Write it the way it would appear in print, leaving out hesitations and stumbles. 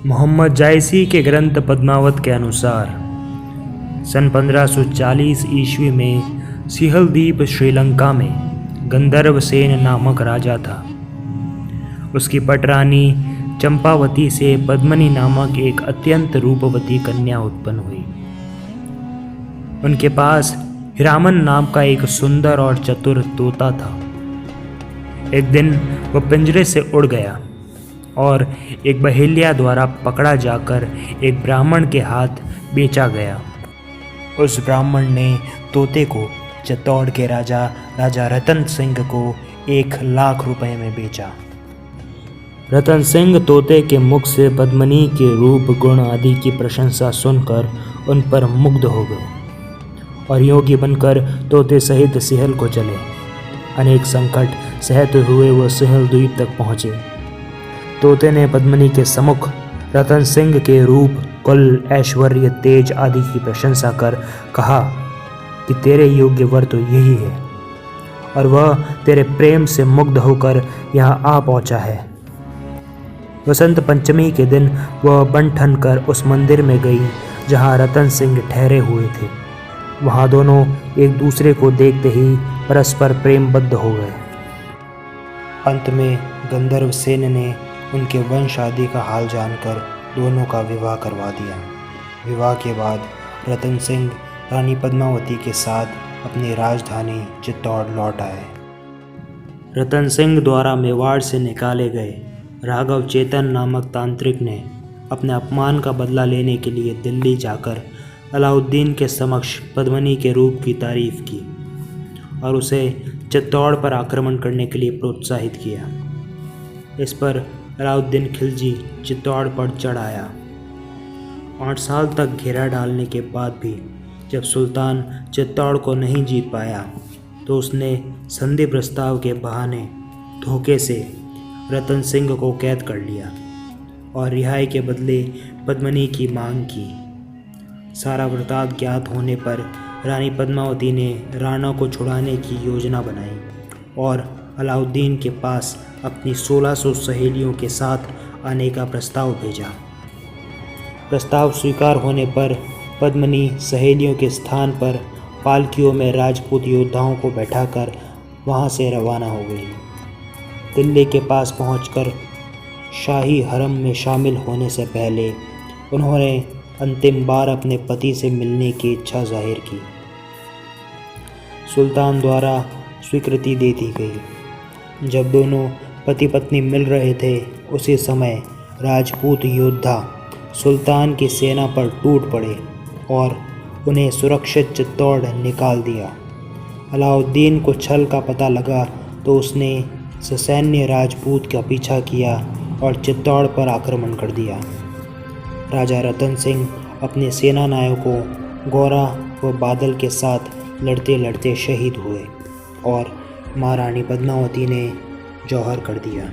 मोहम्मद जायसी के ग्रंथ पद्मावत के अनुसार सन 1540 ईस्वी में सिहलदीप श्रीलंका में गंधर्वसेन नामक राजा था। उसकी पटरानी चंपावती से पद्मिनी नामक एक अत्यंत रूपवती कन्या उत्पन्न हुई। उनके पास हिरामन नाम का एक सुंदर और चतुर तोता था। एक दिन वह पिंजरे से उड़ गया और एक बहेलिया द्वारा पकड़ा जाकर एक ब्राह्मण के हाथ बेचा गया। उस ब्राह्मण ने तोते को चित्तौड़ के राजा रतन सिंह को 1,00,000 रुपए में बेचा। रतन सिंह तोते के मुख से पद्मिनी के रूप गुण आदि की प्रशंसा सुनकर उन पर मुग्ध हो गए और योगी बनकर तोते सहित सिहल को चले। अनेक संकट सहते हुए वह सिहल द्वीप तक पहुँचे। तोते ने पद्मिनी के सम्मुख रतन सिंह के रूप, कुल, ऐश्वर्य, तेज आदि की प्रशंसा कर कहा कि तेरे योग्य वर तो यही है और वह तेरे प्रेम से मुग्ध होकर यहाँ आ पहुँचा है। वसंत पंचमी के दिन वह बन ठन कर उस मंदिर में गई जहाँ रतन सिंह ठहरे हुए थे। वहाँ दोनों एक दूसरे को देखते ही परस्पर प्रेमबद्ध हो गए। अंत में गंधर्वसेन ने उनके वंश आदि का हाल जानकर दोनों का विवाह करवा दिया। विवाह के बाद रतन सिंह रानी पद्मावती के साथ अपनी राजधानी चित्तौड़ लौट आए। रतन सिंह द्वारा मेवाड़ से निकाले गए राघव चेतन नामक तांत्रिक ने अपने अपमान का बदला लेने के लिए दिल्ली जाकर अलाउद्दीन के समक्ष पद्मिनी के रूप की तारीफ की और उसे चित्तौड़ पर आक्रमण करने के लिए प्रोत्साहित किया। इस पर अलाउद्दीन खिलजी चित्तौड़ पर चढ़ आया। 8 साल तक घेरा डालने के बाद भी जब सुल्तान चित्तौड़ को नहीं जीत पाया तो उसने संधि प्रस्ताव के बहाने धोखे से रतन सिंह को कैद कर लिया और रिहाई के बदले पद्मिनी की मांग की। सारा वृतांत ज्ञात होने पर रानी पद्मावती ने राणा को छुड़ाने की योजना बनाई और अलाउद्दीन के पास अपनी 1600 सहेलियों के साथ आने का प्रस्ताव भेजा। प्रस्ताव स्वीकार होने पर पद्मिनी सहेलियों के स्थान पर पालकियों में राजपूत योद्धाओं को बैठाकर वहां से रवाना हो गई। दिल्ली के पास पहुंचकर शाही हरम में शामिल होने से पहले उन्होंने अंतिम बार अपने पति से मिलने की इच्छा जाहिर की। सुल्तान द्वारा स्वीकृति दे दी गई। जब दोनों पति पत्नी मिल रहे थे उसी समय राजपूत योद्धा सुल्तान की सेना पर टूट पड़े और उन्हें सुरक्षित चित्तौड़ निकाल दिया। अलाउद्दीन को छल का पता लगा तो उसने ससैन्य राजपूत का पीछा किया और चित्तौड़ पर आक्रमण कर दिया। राजा रतन सिंह अपने सेना नायकों गौरा व बादल के साथ लड़ते लड़ते शहीद हुए और महारानी पद्मावती ने जौहर कर दिया।